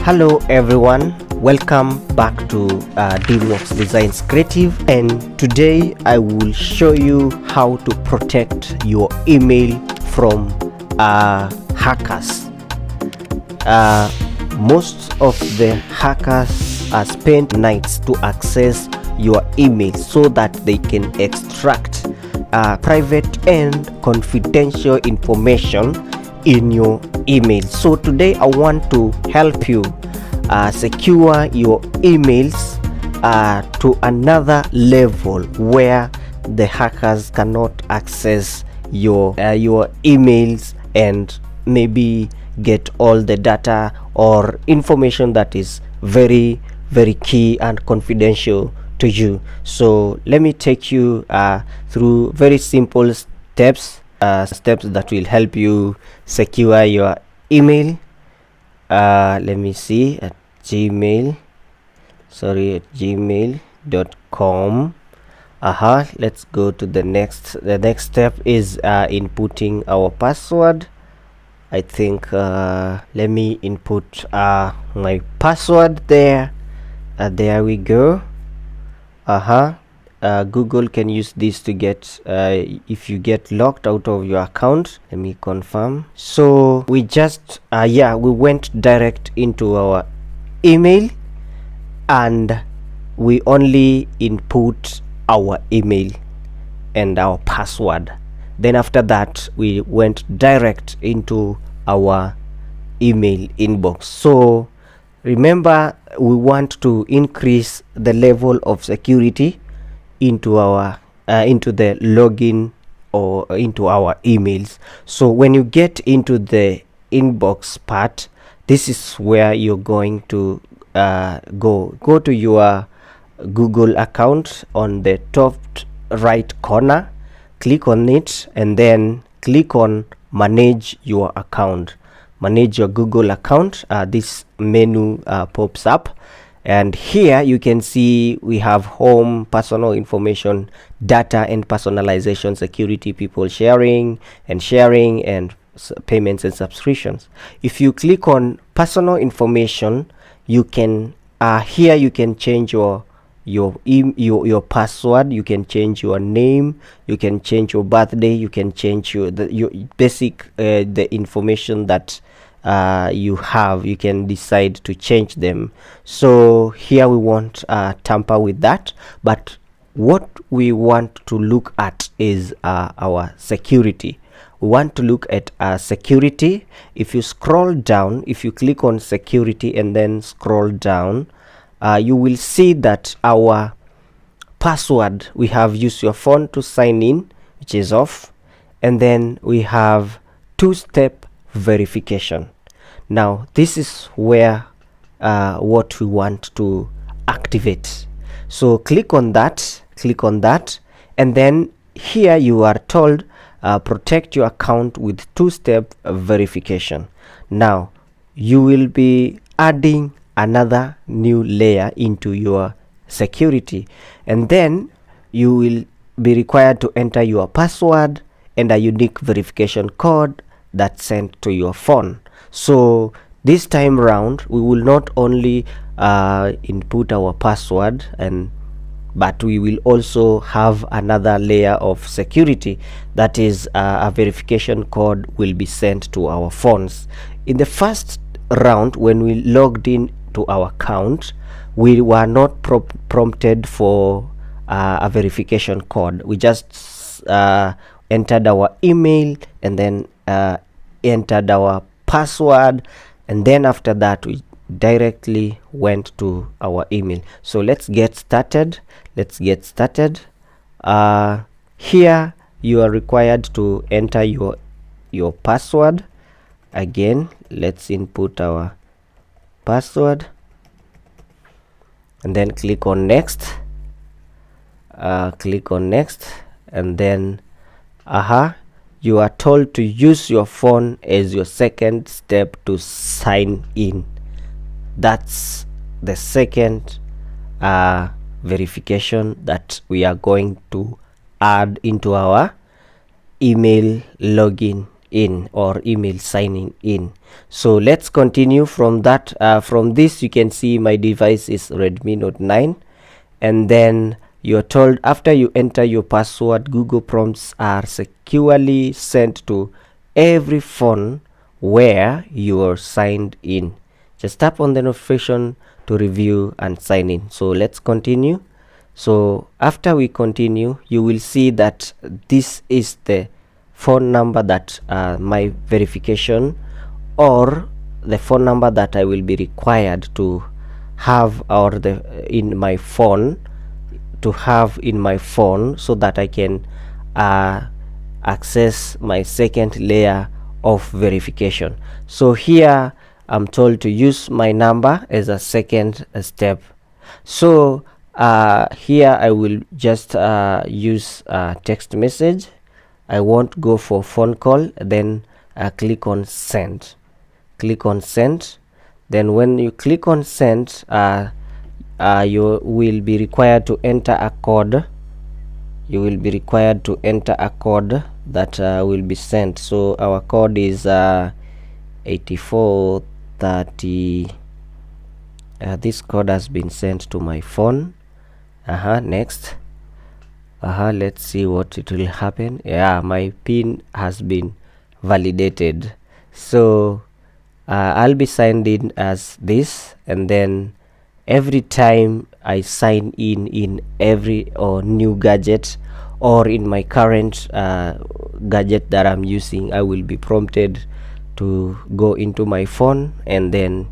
Hello everyone, welcome back to DreamWorks Designs Creative, and today I will show you how to protect your email from hackers. Most of the hackers spend nights to access your email so that they can extract private and confidential information in your email. So today I want to help you secure your emails to another level where the hackers cannot access your emails and maybe get all the data or information that is very key and confidential to you. So let me take you through very simple steps that will help you secure your email. Let me see at gmail.com. Let's go to the next step is inputting our password. I think let me input my password there. There we go. Google can use this to get if you get locked out of your account. Let me confirm. So we just we went direct into our email and we only input our email and our password. Then after that we went direct into our email inbox. So remember, we want to increase the level of security into our into the login or into our emails. So when you get into the inbox part, this is where you're going to go to your Google account on the top right corner, click on it, and then click on manage your account, manage your Google account. This menu pops up, and here you can see we have home, personal information, data and personalization, security, people sharing, and payments and subscriptions. If you click on personal information, you can here you can change your password, you can change your name, you can change your birthday, you can change your basic the information that you have. You can decide to change them. So here we won't tamper with that, but what we want to look at is our security. We want to look at security. If you scroll down, if you click on security and then scroll down, you will see that our password, we have used your phone to sign in, which is off, and then we have two-step verification. Now this is where what we want to activate. So click on that, and then here you are told protect your account with two-step verification. Now you will be adding another new layer into your security, and then you will be required to enter your password and a unique verification code that's sent to your phone. So this time round we will not only input our password, but we will also have another layer of security, that is a verification code will be sent to our phones. In the first round, when we logged in to our account, we were not prompted for a verification code. We just entered our email and then entered our password, and then after that we directly went to our email. So let's get started. Here you are required to enter your password. Again, let's input our password and then click on next, and then you are told to use your phone as your second step to sign in. That's the second verification that we are going to add into our email login in, or email signing in. So let's continue from that. From this, you can see my device is Redmi Note 9, and then you're told after you enter your password, Google prompts are securely sent to every phone where you are signed in. Just tap on the notification to review and sign in. So let's continue. So after we continue, you will see that this is the phone number that my verification, or the phone number that I will be required to have, or in my phone, to have in my phone, so that I can access my second layer of verification. So here I'm told to use my number as a second step. So here I will just use text message. I won't go for phone call. Then click on send. Click on send. Then when you click on send, you will be required to enter a code. You will be required to enter a code that will be sent. So our code is 8430. This code has been sent to my phone. Next. Let's see what it will happen. Yeah, my pin has been validated. So I'll be signed in as this, and then every time I sign in every new gadget, or in my current gadget that I'm using, I will be prompted to go into my phone and then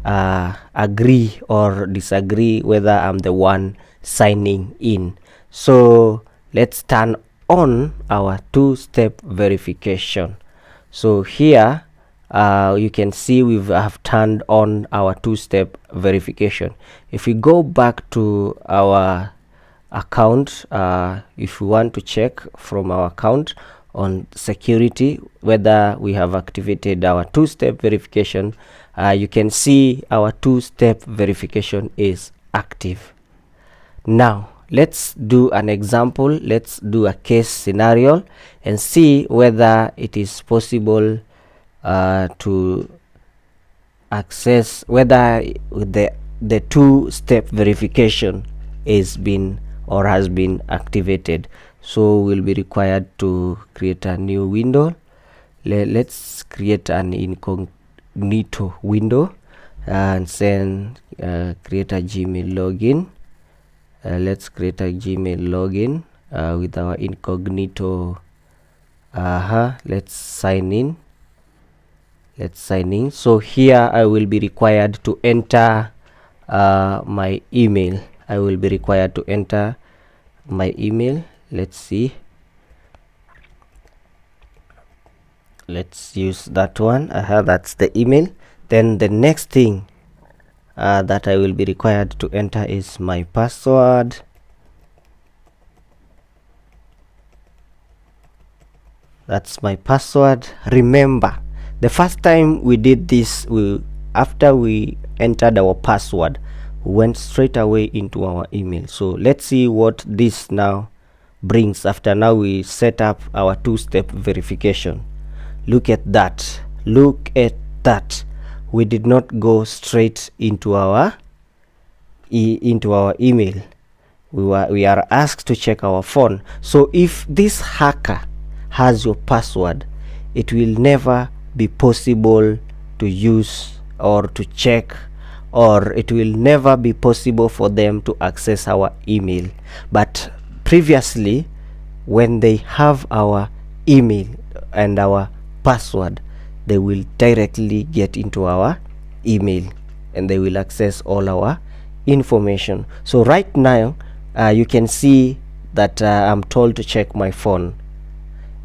agree or disagree whether I'm the one signing in. So let's turn on our two-step verification. So here you can see we have turned on our two-step verification. If we go back to our account, if we want to check from our account on security whether we have activated our two-step verification, you can see our two-step verification is active. Now let's do an example. Let's do a case scenario and see whether it is possible to access, whether the two-step verification is been or has been activated. So we'll be required to create a new window. Let's create an incognito window and then create a Gmail login. Let's create a Gmail login with our incognito. Let's sign in. So here I will be required to enter my email. Let's see. Let's use that one. That's the email. Then the next thing that I will be required to enter is my password. That's my password. Remember, the first time we did this, after we entered our password, we went straight away into our email. So let's see what this now brings after now we set up our two-step verification. Look at that. We did not go straight into our email. We are asked to check our phone. So if this hacker has your password, it will never be possible to use or to check, or it will never be possible for them to access our email. But previously, when they have our email and our password, they will directly get into our email and they will access all our information. So right now you can see that I'm told to check my phone,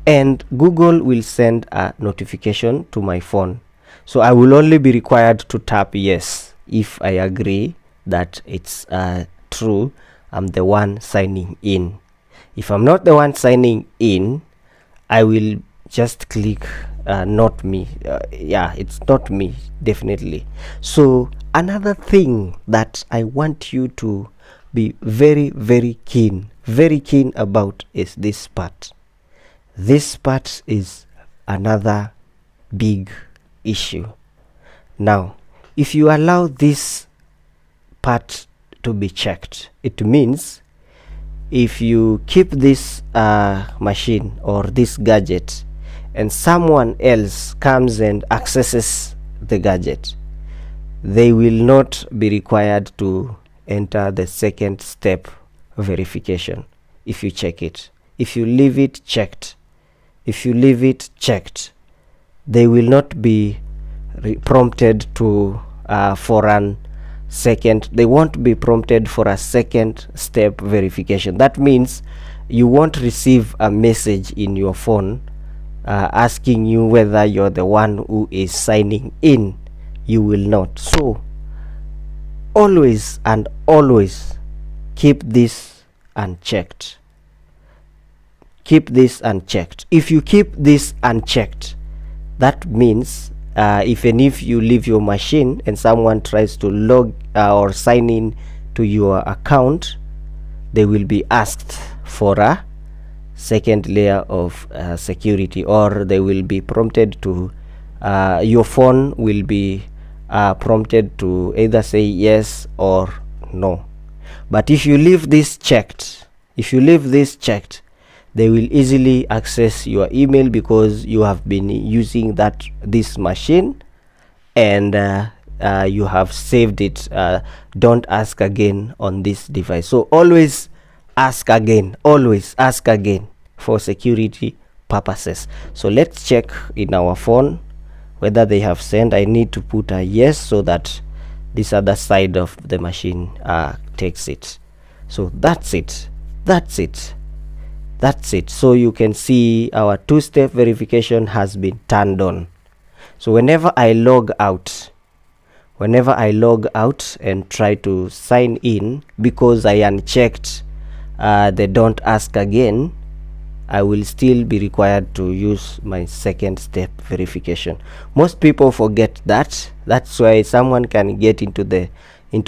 and Google will send a notification to my phone. So I will only be required to tap yes if I agree that it's true, I'm the one signing in. If I'm not the one signing in, I will just click not me. It's not me, definitely. So another thing that I want you to be very keen about is this part. This part is another big issue. Now, if you allow this part to be checked, it means if you keep this machine or this gadget and someone else comes and accesses the gadget, they will not be required to enter the second step verification. If you check it, if you leave it checked, they will not be prompted to for an second. They won't be prompted for a second step verification. That means you won't receive a message in your phone asking you whether you're the one who is signing in. You will not. So always and always keep this unchecked. Keep this unchecked. If you keep this unchecked, that means even if you leave your machine and someone tries to log or sign in to your account, they will be asked for a second layer of security, or they will be prompted to your phone will be prompted to either say yes or no. But if you leave this checked, they will easily access your email because you have been using this machine and you have saved it. Don't ask again on this device. So always ask again for security purposes. So let's check in our phone whether they have sent. I need to put a yes so that this other side of the machine takes it. So that's it. So you can see our two-step verification has been turned on. So whenever I log out and try to sign in, because I unchecked the don't ask again, I will still be required to use my second step verification. Most people forget that. That's why someone can get into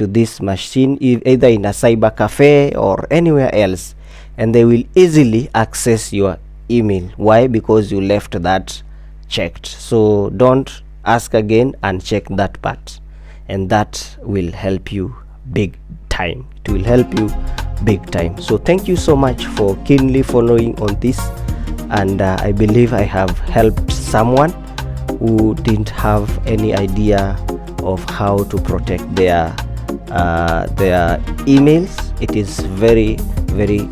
this machine either in a cyber cafe or anywhere else, and they will easily access your email. Why? Because you left that checked. So don't ask again and check that part, and that will help you big time. It will help you big time. So thank you so much for keenly following on this, and I believe I have helped someone who didn't have any idea of how to protect their emails. It is very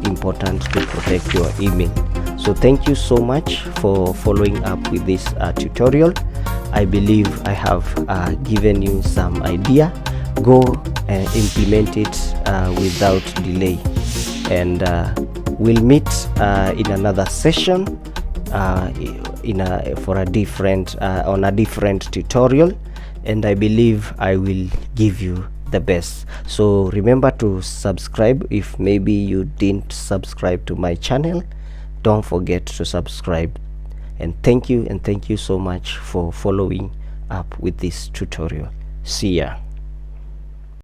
important to protect your email. So thank you so much for following up with this tutorial. I believe I have given you some idea. Go and implement it without delay, and we'll meet in another session for a different on a different tutorial, and I believe I will give you the best. So remember to subscribe. If maybe you didn't subscribe to my channel, don't forget to subscribe. And thank you so much for following up with this tutorial. See ya.